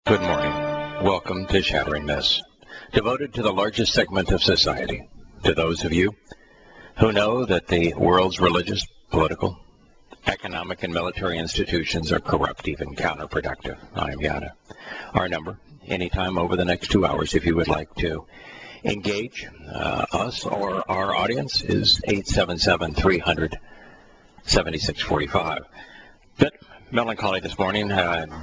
Good morning. Welcome to Shattering Myths, devoted to the largest segment of society, to those of you who know that the world's religious, political, economic, and military institutions are corrupt, even counterproductive. I am Yahowah. Our number, anytime over the next 2 hours, if you would like to engage us or our audience, is 877-300-7645. But melancholy this morning,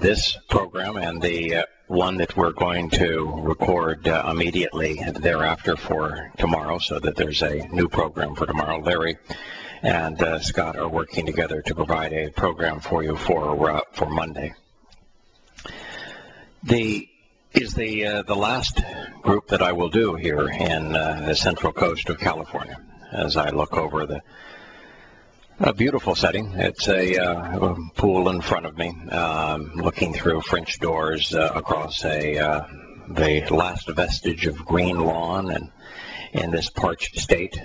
this program and the one that we're going to record immediately thereafter for tomorrow, so that there's a new program for tomorrow. Larry and Scott are working together to provide a program for you for Monday. The last group that I will do here in the Central Coast of California, as I look over a beautiful setting. It's a pool in front of me, looking through French doors across the last vestige of green lawn, and in this parched state,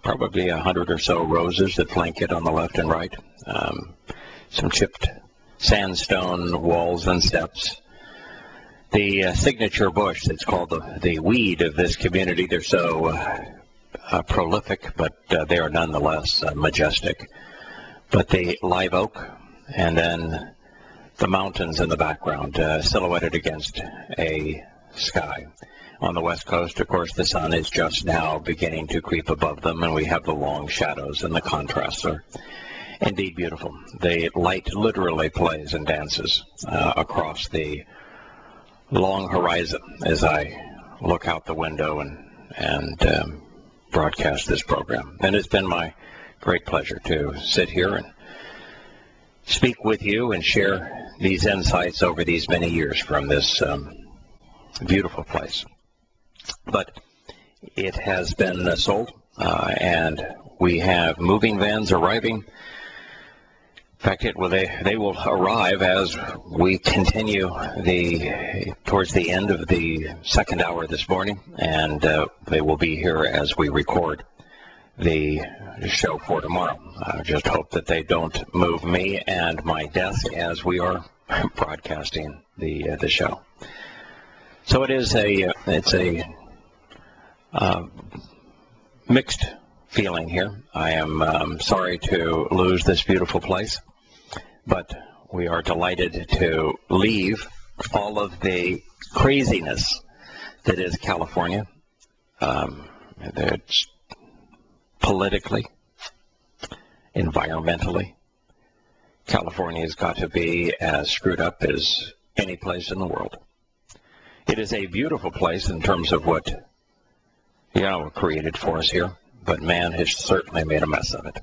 probably 100 or so roses that flank it on the left and right, some chipped sandstone walls and steps. The signature bush that's called the weed of this community. They're so prolific, but they are nonetheless majestic. But the live oak, and then the mountains in the background, silhouetted against a sky. On the west coast, of course, the sun is just now beginning to creep above them, and we have the long shadows, and the contrasts are indeed beautiful. The light literally plays and dances across the long horizon as I look out the window and broadcast this program. And it's been my great pleasure to sit here and speak with you and share these insights over these many years from this beautiful place. But it has been sold, and we have moving vans arriving. In fact, they will arrive as we continue towards the end of the second hour this morning, and they will be here as we record the show for tomorrow. I just hope that they don't move me and my desk as we are broadcasting the show. So it's a mixed feeling here. I am sorry to lose this beautiful place, but we are delighted to leave all of the craziness that is California. It's politically, environmentally, California has got to be as screwed up as any place in the world. It is a beautiful place in terms of what created for us here, but man has certainly made a mess of it.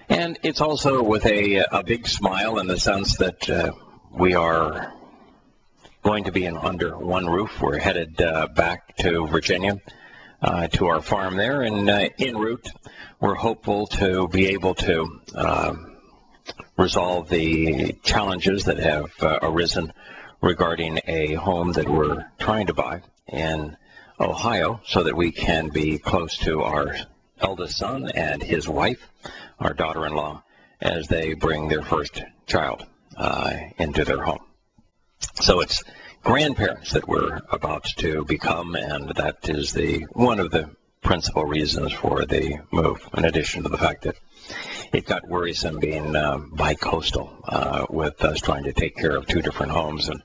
And it's also with a big smile, in the sense that we are going to be under one roof. We're headed back to Virginia, to our farm there, and en route, we're hopeful to be able to resolve the challenges that have arisen regarding a home that we're trying to buy in Ohio, so that we can be close to our eldest son and his wife, our daughter-in-law, as they bring their first child into their home. So it's grandparents that we're about to become, and that is one of the principal reasons for the move, in addition to the fact that it got worrisome being bi-coastal, with us trying to take care of two different homes. And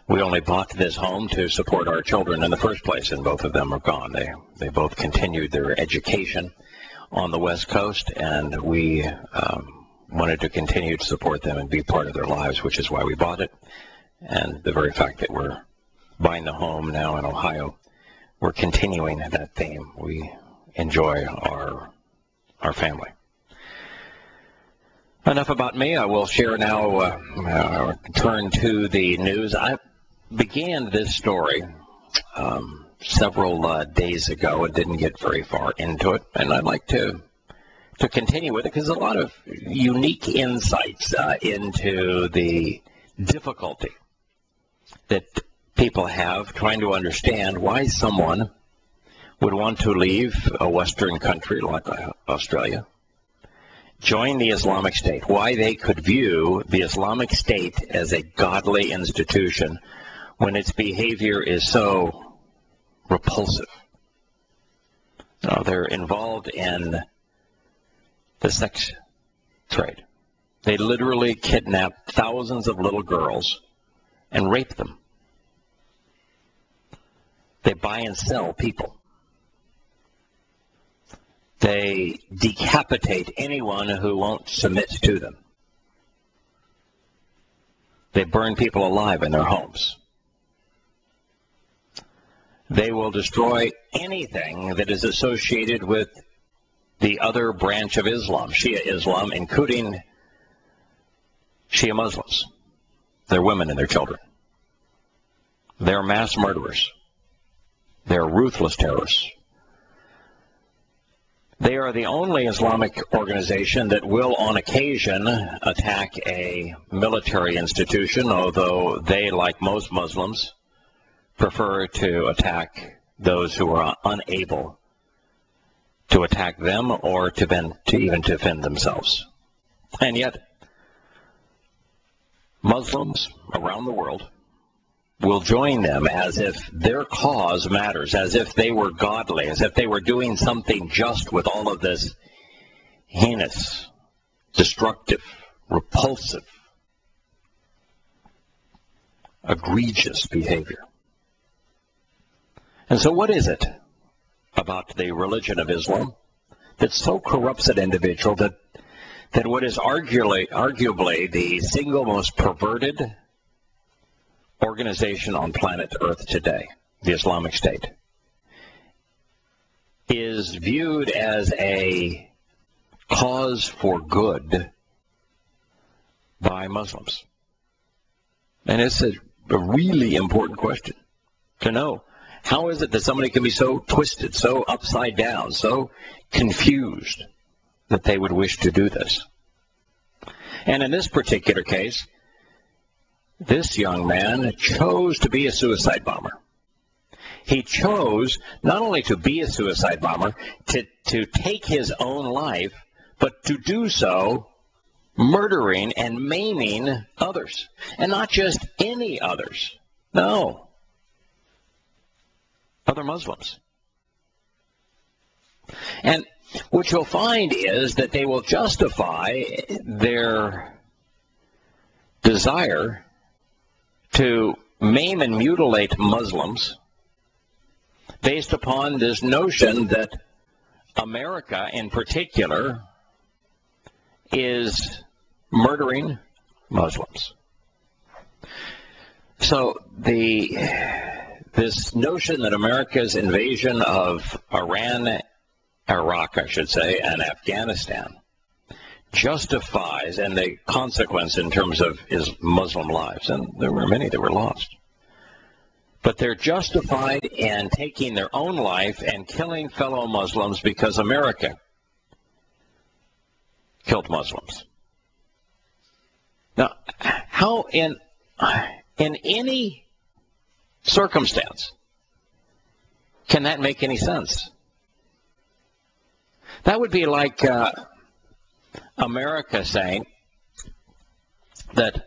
we only bought this home to support our children in the first place, and both of them are gone. They both continued their education on the West Coast, and we wanted to continue to support them and be part of their lives, which is why we bought it. And the very fact that we're buying the home now in Ohio, we're continuing that theme. We enjoy our family. Enough about me. I will share now, turn to the news. I began this story several days ago and didn't get very far into it, and I'd like to continue with it, because there's a lot of unique insights into the difficulty that people have trying to understand why someone would want to leave a Western country like Australia join the Islamic State, why they could view the Islamic State as a godly institution when its behavior is so repulsive. They're involved in the sex trade. They literally kidnap thousands of little girls and rape them. They buy and sell people. They decapitate anyone who won't submit to them. They burn people alive in their homes. They will destroy anything that is associated with the other branch of Islam, Shia Islam, including Shia Muslims, their women and their children. They're mass murderers. They're ruthless terrorists. They are the only Islamic organization that will, on occasion, attack a military institution, although they, like most Muslims, prefer to attack those who are unable to attack them or to even defend themselves. And yet, Muslims around the world will join them as if their cause matters, as if they were godly, as if they were doing something just with all of this heinous, destructive, repulsive, egregious behavior. And so what is it about the religion of Islam that so corrupts an individual that what is arguably the single most perverted organization on planet Earth today, the Islamic State, is viewed as a cause for good by Muslims? And it's a really important question to know. How is it that somebody can be so twisted, so upside down, so confused that they would wish to do this? And in this particular case, this young man chose to be a suicide bomber. He chose not only to be a suicide bomber, to take his own life, but to do so murdering and maiming others. And not just any others. No. Other Muslims. And what you'll find is that they will justify their desire to maim and mutilate Muslims based upon this notion that America in particular is murdering Muslims. So this notion that America's invasion of Iraq, I should say, and Afghanistan justifies, and the consequence in terms of his Muslim lives, and there were many that were lost, but they're justified in taking their own life and killing fellow Muslims because America killed Muslims. Now, how in any circumstance can that make any sense? That would be like America saying that,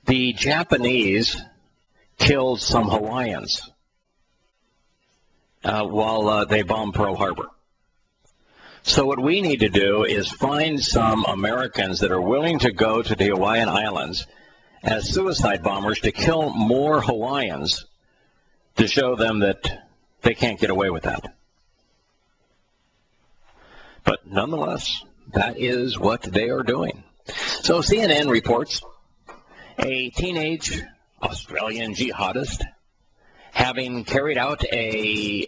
the Japanese killed some Hawaiians while they bombed Pearl Harbor. So what we need to do is find some Americans that are willing to go to the Hawaiian Islands as suicide bombers to kill more Hawaiians to show them that they can't get away with that. But nonetheless, that is what they are doing. So CNN reports a teenage Australian jihadist, having carried out a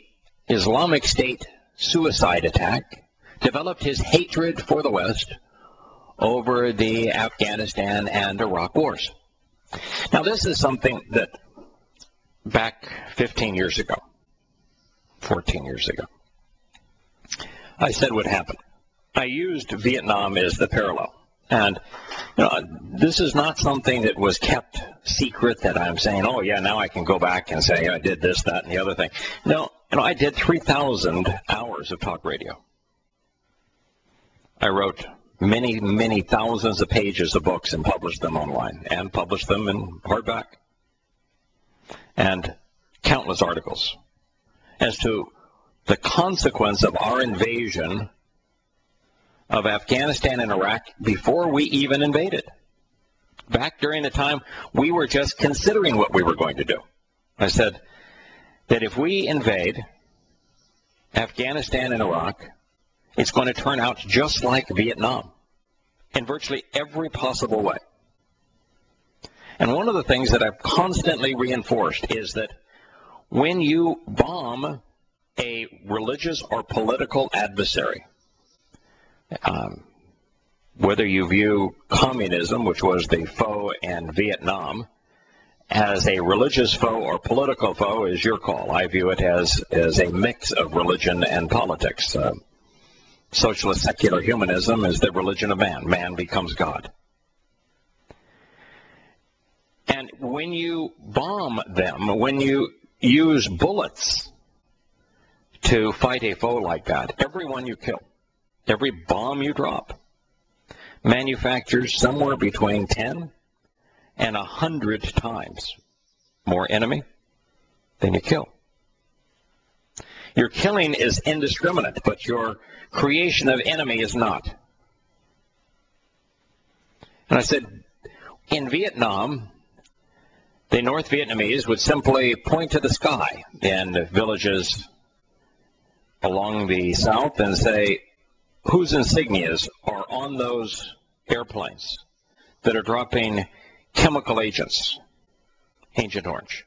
Islamic State suicide attack, developed his hatred for the West over the Afghanistan and Iraq wars. Now, this is something that back 15 years ago, 14 years ago, I said would happen. I used Vietnam as the parallel. And this is not something that was kept secret that I'm saying, oh, yeah, now I can go back and say I did this, that, and the other thing. No, I did 3,000 hours of talk radio. I wrote many, many thousands of pages of books and published them online and published them in hardback. And countless articles as to the consequence of our invasion of Afghanistan and Iraq before we even invaded. Back during the time we were just considering what we were going to do. I said that if we invade Afghanistan and Iraq, it's going to turn out just like Vietnam in virtually every possible way. And one of the things that I've constantly reinforced is that when you bomb a religious or political adversary, whether you view communism, which was the foe in Vietnam, as a religious foe or political foe is your call. I view it as a mix of religion and politics. Socialist secular humanism is the religion of man. Man becomes God. And when you bomb them, when you use bullets to fight a foe like that, everyone you kill, every bomb you drop, manufactures somewhere between 10 and 100 times more enemy than you kill. Your killing is indiscriminate, but your creation of enemy is not. And I said, in Vietnam, the North Vietnamese would simply point to the sky in villages along the south and say, whose insignias are on those airplanes that are dropping chemical agents, Agent Orange,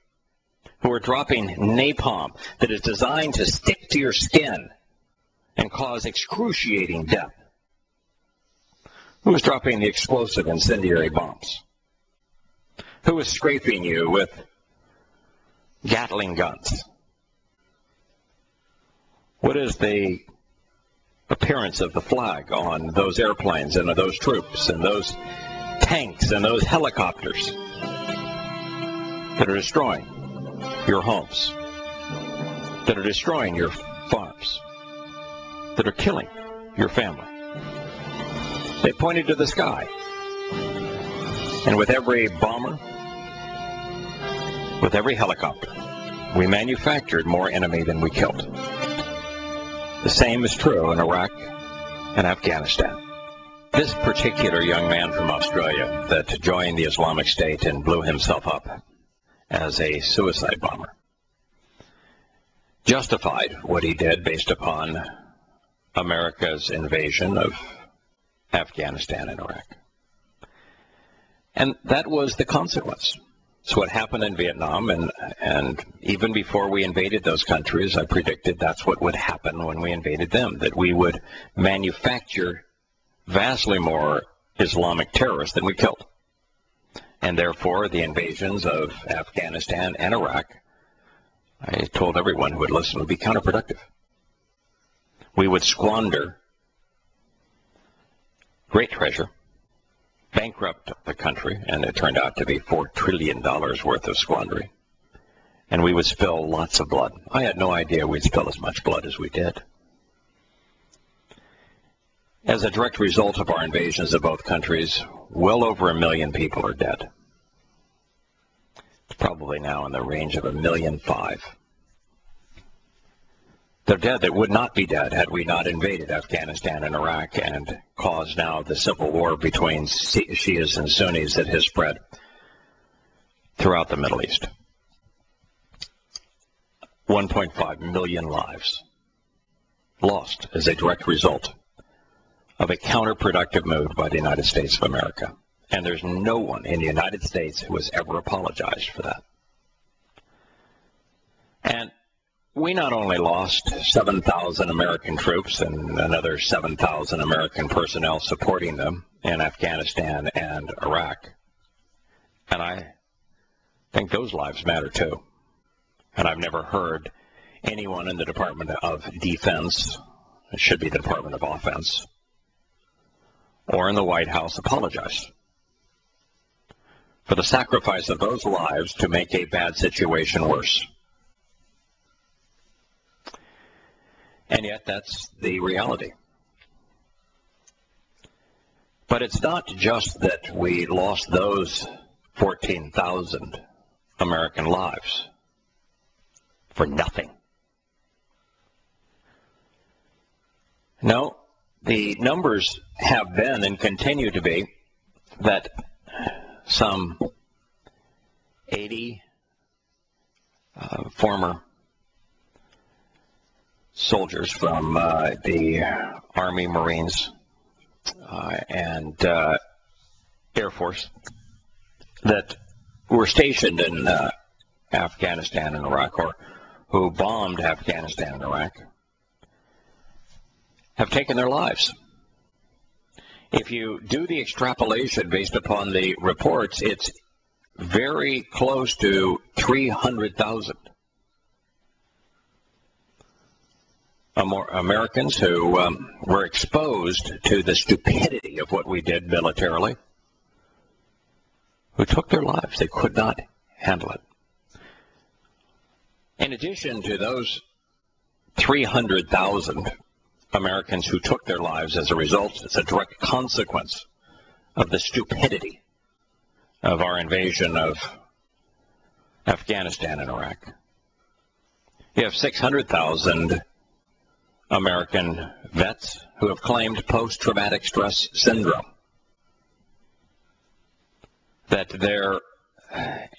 who are dropping napalm that is designed to stick to your skin and cause excruciating death? Who is dropping the explosive incendiary bombs? Who is scraping you with Gatling guns? What is the appearance of the flag on those airplanes and of those troops and those tanks and those helicopters that are destroying your homes, that are destroying your farms, that are killing your family? They pointed to the sky. And with every bomber, with every helicopter, we manufactured more enemy than we killed. The same is true in Iraq and Afghanistan. This particular young man from Australia that joined the Islamic State and blew himself up as a suicide bomber justified what he did based upon America's invasion of Afghanistan and Iraq. And that was the consequence. It's what happened in Vietnam, and even before we invaded those countries, I predicted that's what would happen when we invaded them, that we would manufacture vastly more Islamic terrorists than we killed. And therefore, the invasions of Afghanistan and Iraq, I told everyone who would listen, would be counterproductive. We would squander great treasure, bankrupt the country, and it turned out to be $4 trillion worth of squandering. And we would spill lots of blood. I had no idea we'd spill as much blood as we did. As a direct result of our invasions of both countries, well over 1 million people are dead. It's probably now in the range of 1.5 million. They're dead that would not be dead had we not invaded Afghanistan and Iraq and caused now the civil war between Shias and Sunnis that has spread throughout the Middle East. 1.5 million lives lost as a direct result of a counterproductive move by the United States of America. And there's no one in the United States who has ever apologized for that. And we not only lost 7,000 American troops and another 7,000 American personnel supporting them in Afghanistan and Iraq, and I think those lives matter too. And I've never heard anyone in the Department of Defense, it should be the Department of Offense, or in the White House apologize for the sacrifice of those lives to make a bad situation worse. And yet that's the reality. But it's not just that we lost those 14,000 American lives for nothing. No, the numbers have been and continue to be that some 80 former soldiers from the Army, Marines, and Air Force that were stationed in Afghanistan and Iraq, or who bombed Afghanistan and Iraq, have taken their lives. If you do the extrapolation based upon the reports, it's very close to 300,000 Americans who were exposed to the stupidity of what we did militarily, who took their lives. They could not handle it. In addition to those 300,000 Americans who took their lives as a result, it's a direct consequence of the stupidity of our invasion of Afghanistan and Iraq. You have 600,000 American vets who have claimed post-traumatic stress syndrome.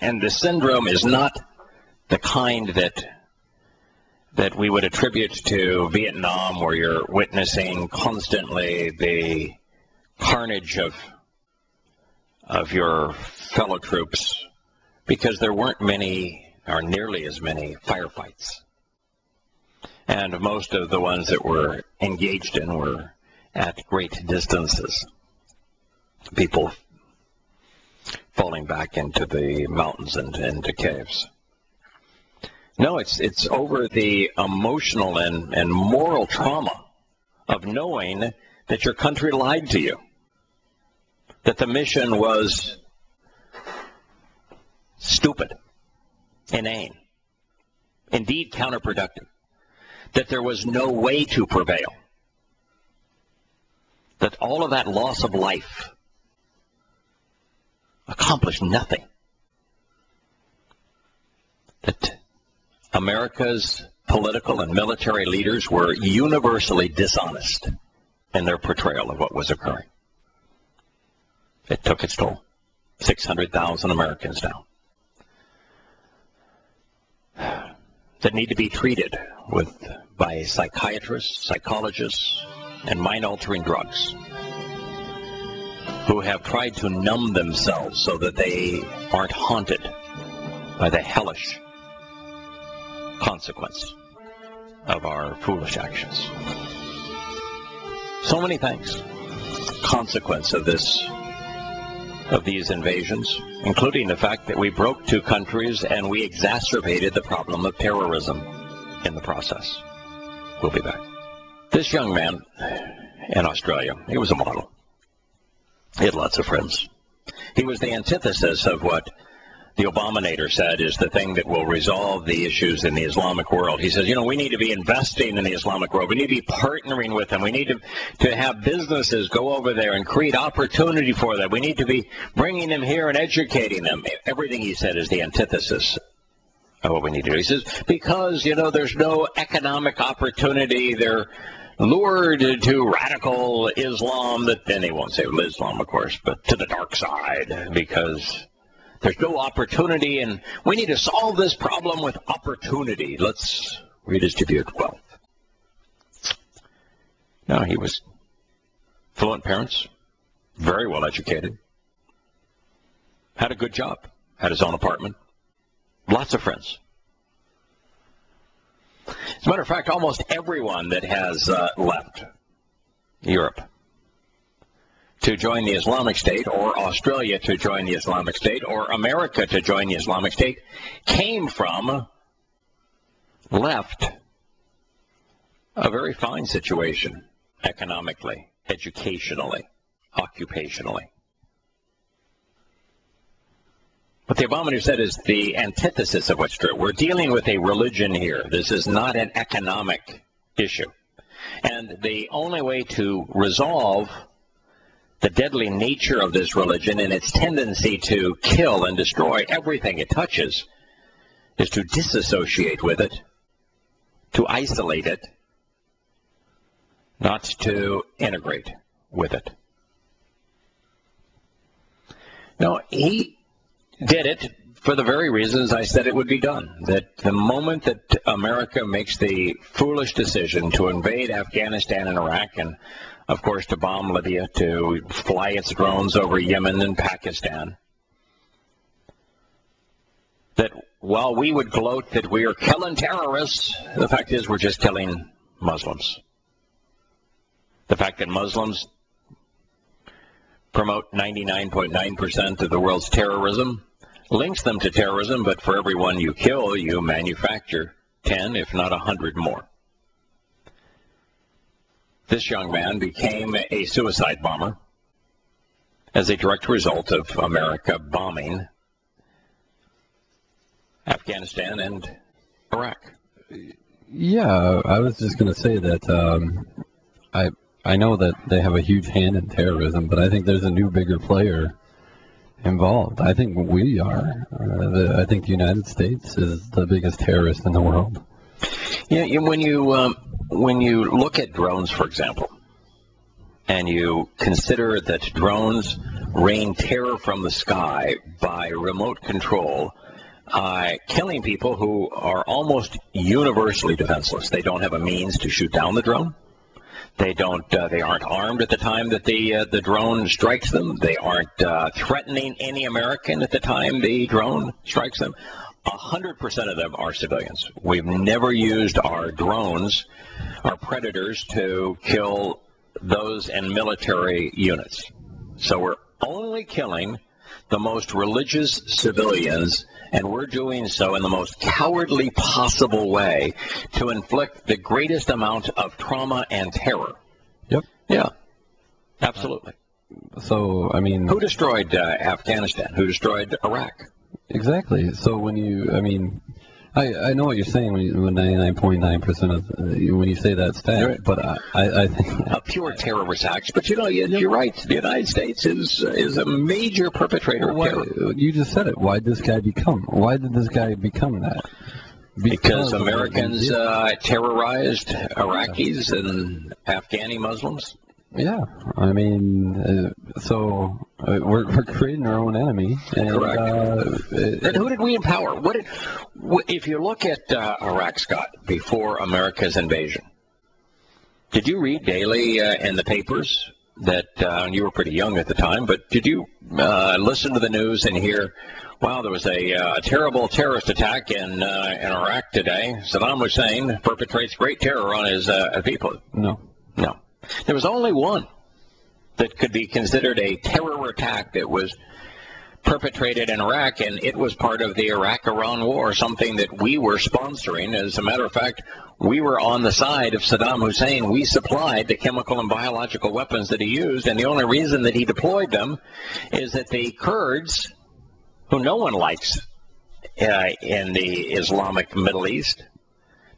And the syndrome is not the kind that we would attribute to Vietnam, where you're witnessing constantly the carnage of your fellow troops, because there weren't many or nearly as many firefights. And most of the ones that were engaged in were at great distances. People falling back into the mountains and into caves. No, it's over the emotional and moral trauma of knowing that your country lied to you, that the mission was stupid, inane, indeed counterproductive, that there was no way to prevail, that all of that loss of life accomplished nothing, that America's political and military leaders were universally dishonest in their portrayal of what was occurring. It took its toll. 600,000 Americans now that need to be treated by psychiatrists, psychologists, and mind-altering drugs, who have tried to numb themselves so that they aren't haunted by the hellish consequence of our foolish actions. So many things. Consequence of these invasions, including the fact that we broke two countries and we exacerbated the problem of terrorism in the process. We'll be back. This young man in Australia, he was a model. He had lots of friends. He was the antithesis of what the Obaminator said is the thing that will resolve the issues in the Islamic world. He says, we need to be investing in the Islamic world. We need to be partnering with them. We need to have businesses go over there and create opportunity for them. We need to be bringing them here and educating them. Everything he said is the antithesis of what we need to do. He says, because, there's no economic opportunity. They're lured to radical Islam, then he won't say Islam, of course, but to the dark side, because there's no opportunity, and we need to solve this problem with opportunity. Let's redistribute wealth. No, he was fluent parents, very well educated, had a good job, had his own apartment, lots of friends. As a matter of fact, almost everyone that has left Europe to join the Islamic State, or Australia to join the Islamic State, or America to join the Islamic State, left a very fine situation economically, educationally, occupationally. What the Abominator said is the antithesis of what's true. We're dealing with a religion here. This is not an economic issue. And the only way to resolve the deadly nature of this religion and its tendency to kill and destroy everything it touches is to disassociate with it, to isolate it, not to integrate with it. No, he did it for the very reasons I said it would be done. That the moment that America makes the foolish decision to invade Afghanistan and Iraq, and of course to bomb Libya, to fly its drones over Yemen and Pakistan, that while we would gloat that we are killing terrorists, the fact is we're just killing Muslims. The fact that Muslims promote 99.9% of the world's terrorism links them to terrorism, but for every one you kill, you manufacture 10, if not 100 more. This young man became a suicide bomber as a direct result of America bombing Afghanistan and Iraq. Yeah, I was just going to say that I know that they have a huge hand in terrorism, but I think there's a new, bigger player involved. I think we are. I think the United States is the biggest terrorist in the world. Yeah, when you look at drones, for example, and you consider that drones rain terror from the sky by remote control, killing people who are almost universally defenseless. They don't have a means to shoot down the drone. They aren't armed at the time that the drone strikes them. They aren't threatening any American at the time the drone strikes them. 100% of them are civilians. We've never used our drones, our predators, to kill those in military units. So we're only killing the most religious civilians, and we're doing so in the most cowardly possible way to inflict the greatest amount of trauma and terror. Yep. Yeah, absolutely. So, I mean... Who destroyed Afghanistan? Who destroyed Iraq? Exactly. So when you, I mean, I know what you're saying when 99.9% of, when you say that stat, right. But I think... A pure terrorist acts, but you know, you're right. The United States is a major perpetrator of terror. You just said it. Why did this guy become that? Because Americans terrorized Iraqis and Afghani Muslims? Yeah, I mean, so we're creating our own enemy. And, correct. And who did we empower? If you look at Iraq, Scott, before America's invasion, did you read daily in the papers that, and you were pretty young at the time, but did you listen to the news and hear, wow, there was a terrible terrorist attack in Iraq today. Saddam Hussein perpetrates great terror on his people. No. No. There was only one that could be considered a terror attack that was perpetrated in Iraq, and it was part of the Iraq-Iran war, something that we were sponsoring. As a matter of fact, we were on the side of Saddam Hussein. We supplied the chemical and biological weapons that he used, and the only reason that he deployed them is that the Kurds, who no one likes in the Islamic Middle East,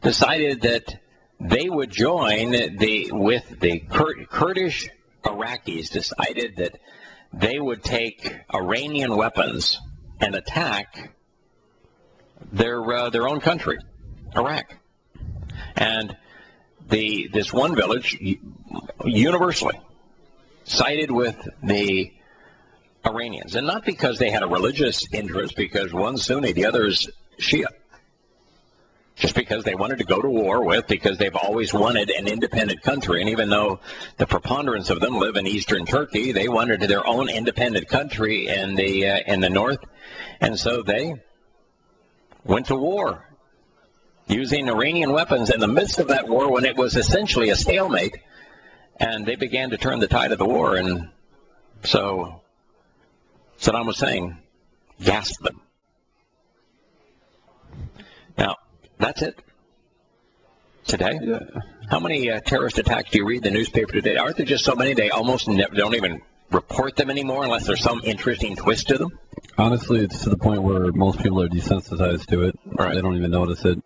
decided that they would join with the Kurdish Iraqis, decided that they would take Iranian weapons and attack their own country, Iraq. And this one village universally sided with the Iranians, and not because they had a religious interest, because one's Sunni, the other is Shia. Just because they wanted to go to war with, because they've always wanted an independent country. And even though the preponderance of them live in eastern Turkey, they wanted their own independent country in the north. And so they went to war using Iranian weapons in the midst of that war when it was essentially a stalemate. And they began to turn the tide of the war. And so Saddam Hussein gassed them. Now, that's it. Today? Yeah. How many terrorist attacks do you read in the newspaper today? Aren't there just so many they almost don't even report them anymore unless there's some interesting twist to them? Honestly, it's to the point where most people are desensitized to it. Right. They don't even notice it.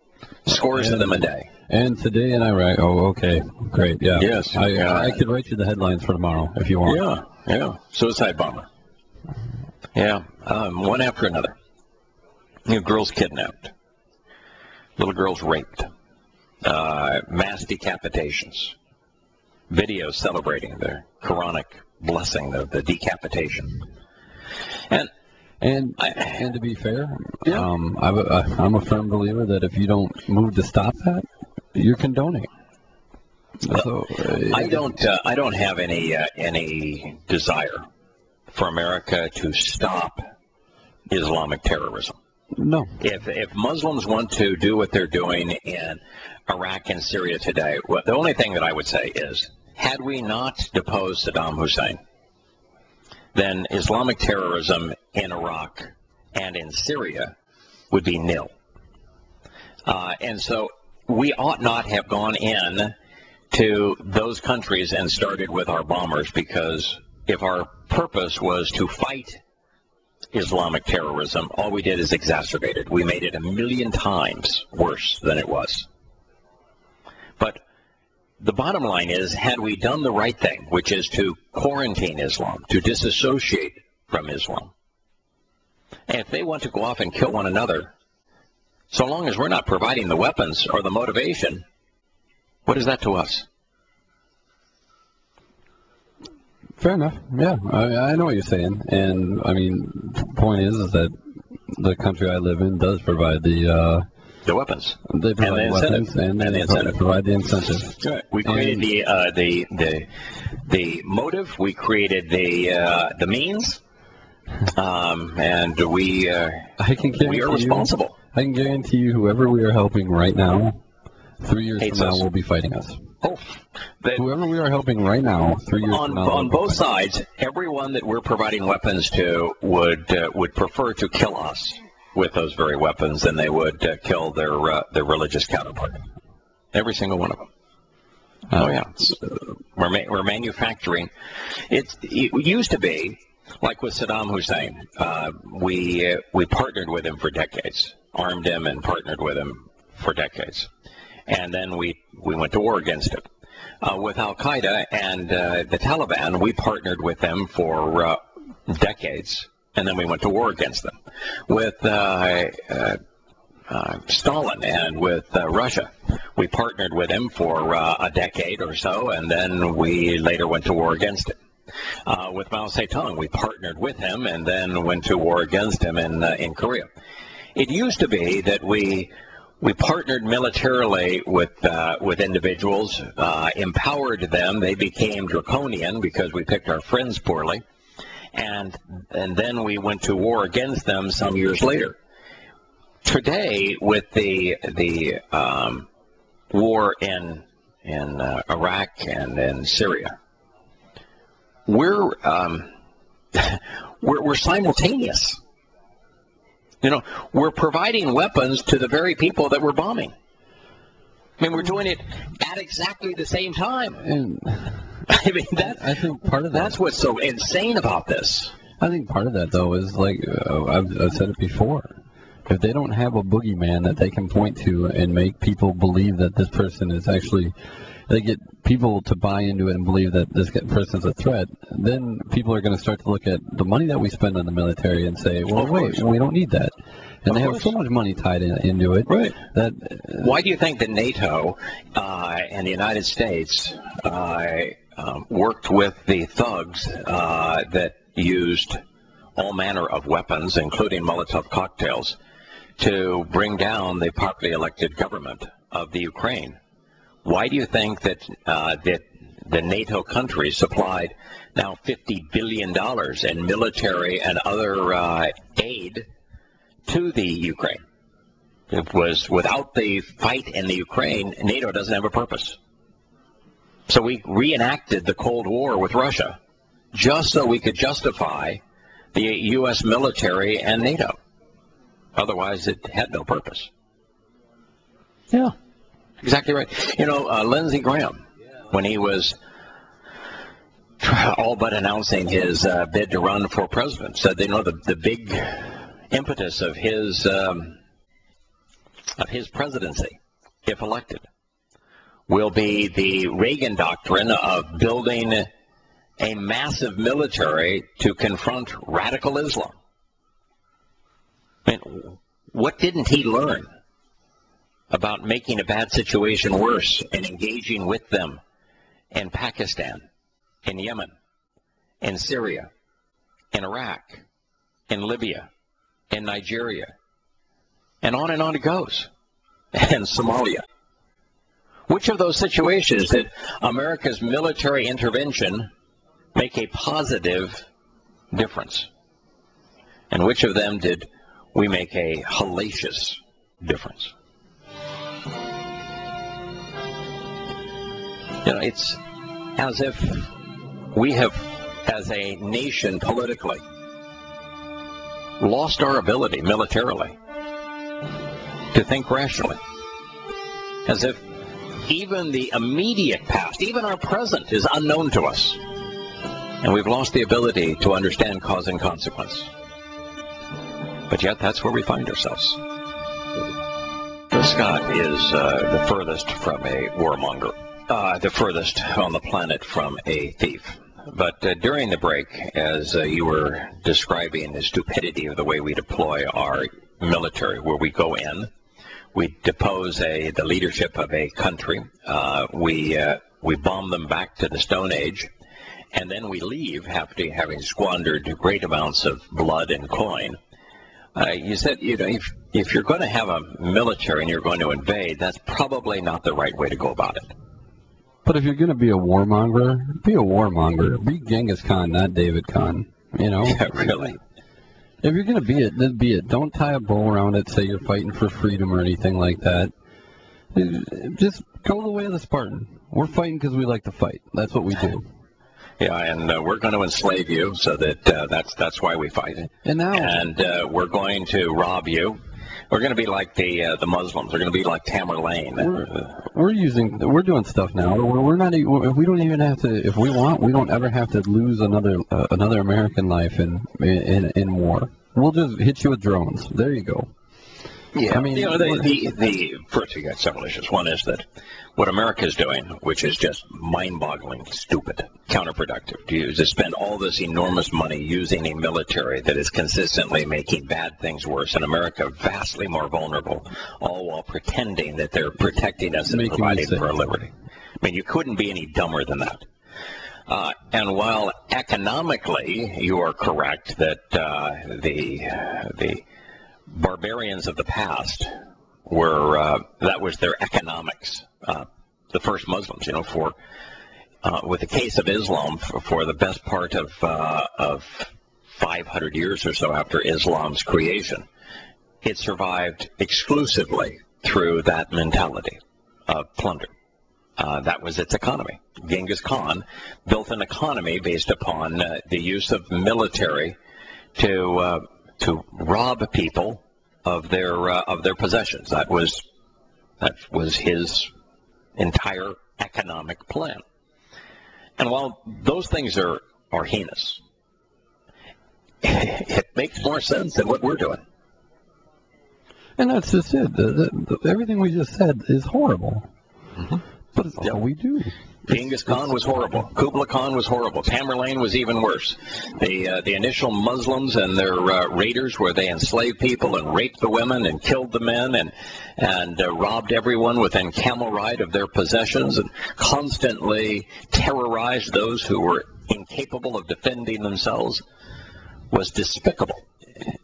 Scores of them a day. And today in Iraq, oh, okay, great, yeah. Yes. I could write you the headlines for tomorrow if you want. Yeah. Yeah, suicide bomber. Yeah, one after another. Girls kidnapped, little girls raped, mass decapitations, videos celebrating the Quranic blessing of the decapitation. And to be fair, yeah. I'm a firm believer that if you don't move to stop that, you're condoning. So, I don't have any desire for America to stop Islamic terrorism. No. If Muslims want to do what they're doing in Iraq and Syria today, well, the only thing that I would say is, had we not deposed Saddam Hussein, then Islamic terrorism in Iraq and in Syria would be nil. And so we ought not have gone in to those countries and started with our bombers, because if our purpose was to fight Islamic terrorism, all we did is exacerbate it. We made it 1,000,000 times worse than it was. But the bottom line is, had we done the right thing, which is to quarantine Islam, to disassociate from Islam, and if they want to go off and kill one another, so long as we're not providing the weapons or the motivation, what is that to us? Fair enough. Yeah, I know what you're saying. And, I mean, the point is that the country I live in does provide the weapons. They provide and the weapons and the incentive. Provide the incentive. Right. We created the motive. We created the means, and we are responsible. I can guarantee you, whoever we are helping right now, 3 years from now, will be fighting us. Oh, whoever we are helping right now, 3 years from now, on both sides, everyone that we're providing weapons to would prefer to kill us with those very weapons than they would kill their religious counterpart. Every single one of them. Oh yeah, we're manufacturing. It used to be like with Saddam Hussein. We partnered with him for decades, armed him and partnered with him for decades. And then we went to war against him. With Al-Qaeda and the Taliban, we partnered with them for decades, and then we went to war against them. With Stalin and with Russia, we partnered with him for a decade or so, and then we later went to war against him. With Mao Zedong, we partnered with him and then went to war against him in Korea. It used to be that we partnered militarily with individuals, empowered them. They became draconian because we picked our friends poorly, and then we went to war against them some years later. Today, with the war in Iraq and in Syria, we're simultaneous. You know, we're providing weapons to the very people that we're bombing. I mean, we're doing it at exactly the same time. And I mean, I think part of that's what's so insane about this. I think part of that, though, is like I've said it before. If they don't have a boogeyman that they can point to and make people believe that this person is actually, they get people to buy into it and believe that this person's a threat, then people are going to start to look at the money that we spend on the military and say, well, wait, we don't need that. And they have so much money tied into it. Right. That, why do you think that NATO and the United States worked with the thugs that used all manner of weapons, including Molotov cocktails, to bring down the popularly elected government of the Ukraine? Why do you think that the NATO countries supplied now $50 billion in military and other aid to the Ukraine? It was without the fight in the Ukraine, NATO doesn't have a purpose. So we reenacted the Cold War with Russia just so we could justify the U.S. military and NATO. Otherwise, it had no purpose. Yeah. Exactly right. You know, Lindsey Graham, when he was all but announcing his bid to run for president, said, you know, the big impetus of his presidency, if elected, will be the Reagan doctrine of building a massive military to confront radical Islam. I mean, what didn't he learn about making a bad situation worse and engaging with them in Pakistan, in Yemen, in Syria, in Iraq, in Libya, in Nigeria, and on it goes, and Somalia? Which of those situations did America's military intervention make a positive difference? And which of them did we make a hellacious difference? You know, it's as if we have, as a nation politically, lost our ability militarily to think rationally. As if even the immediate past, even our present, is unknown to us. And we've lost the ability to understand cause and consequence. But yet, that's where we find ourselves. Scott is the furthest from a warmonger, the furthest on the planet from a thief. But during the break, as you were describing the stupidity of the way we deploy our military, where we go in, we depose the leadership of a country, we bomb them back to the Stone Age, and then we leave after having squandered great amounts of blood and coin. You said, you know, if you're going to have a military and you're going to invade, that's probably not the right way to go about it. But if you're going to be a warmonger, be a warmonger. Be Genghis Khan, not David Khan. You know? Yeah, really. If you're going to be it, then be it. Don't tie a bow around it, say you're fighting for freedom or anything like that. Just go the way of the Spartan. We're fighting because we like to fight. That's what we do. Yeah, and we're going to enslave you, so that that's why we fight. And now, we're going to rob you. We're going to be like the Muslims. We're going to be like Tamerlane. We're doing stuff now. We're not. We don't even have to. If we want, we don't ever have to lose another American life in war. We'll just hit you with drones. There you go. Yeah, I mean, you know, first you got several issues. One is that what America is doing, which is just mind-boggling, stupid, counterproductive, to spend all this enormous money using a military that is consistently making bad things worse, and America vastly more vulnerable, all while pretending that they're protecting us and providing for our liberty. I mean, you couldn't be any dumber than that. And while economically you are correct that the barbarians of the past were that was their economics. The first Muslims, you know, with the case of Islam, for the best part of 500 years or so after Islam's creation, it survived exclusively through that mentality of plunder. That was its economy. Genghis Khan built an economy based upon the use of military to rob people of their possessions. That was his entire economic plan. And while those things are heinous, it makes more sense than what we're doing. And that's just it. Everything we just said is horrible. Mm-hmm. But it's all we do. Genghis Khan was horrible. Kublai Khan was horrible. Tamerlane was even worse. The initial Muslims and their raiders, where they enslaved people and raped the women and killed the men and robbed everyone within camel ride of their possessions and constantly terrorized those who were incapable of defending themselves, was despicable.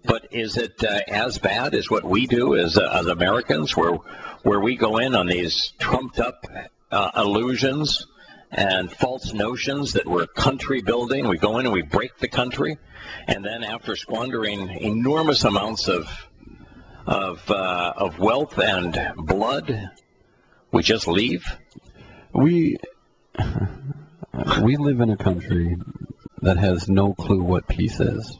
But is it as bad as what we do as Americans, where we go in on these trumped up illusions and false notions that we're country building? We go in and we break the country, and then after squandering enormous amounts of wealth and blood, we just leave? We live in a country that has no clue what peace is.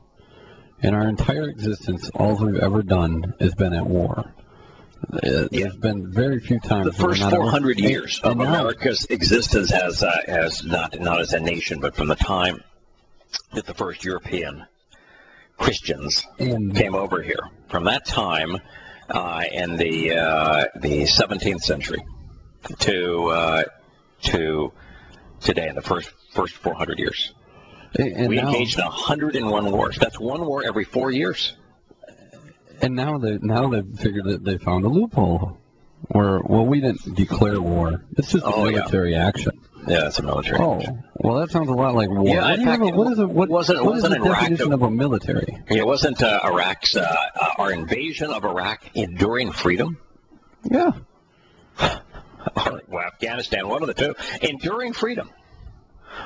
In our entire existence, all we've ever done is been at war. There's been very few times. The first 400 years of America's existence as not as a nation, but from the time that the first European Christians came over here. From that time in the 17th century to today, in the first 400 years, We engaged in 101 wars. That's one war every 4 years. And now they've figured that they found a loophole. Well, we didn't declare war. It's just a military action. Yeah, it's a military action. Well, that sounds a lot like war. Yeah, what is the definition of a military? It wasn't Iraq's our invasion of Iraq enduring freedom. Yeah. Well, Afghanistan, one of the two, enduring freedom.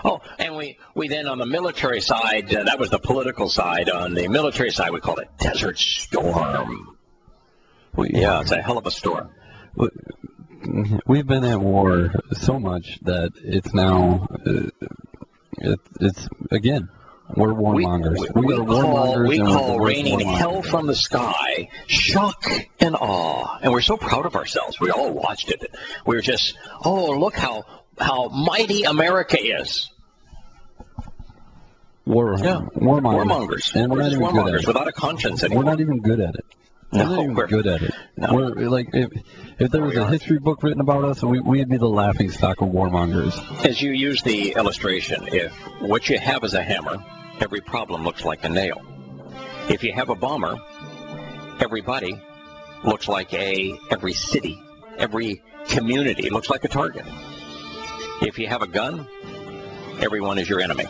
Oh, and we then on the military side, that was the political side. On the military side, we called it Desert Storm. Yeah, it's a hell of a storm. We've been at war so much that it's now, it's again, we're warmongers. We call raining hell from the sky shock and awe. And we're so proud of ourselves. We all watched it. We were just, look how mighty America is. Warmongers. And we're not even good at it. Without a conscience anymore. We're not even good at it. We're not even good at it. No. We're like, if there was a history book written about us, we'd be the laughing stock of warmongers. As you use the illustration, if what you have is a hammer, every problem looks like a nail. If you have a bomber, everybody looks like every city, every community looks like a target. If you have a gun, everyone is your enemy.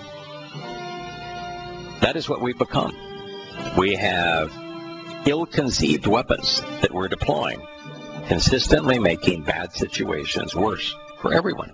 That is what we've become. We have ill-conceived weapons that we're deploying, consistently making bad situations worse for everyone.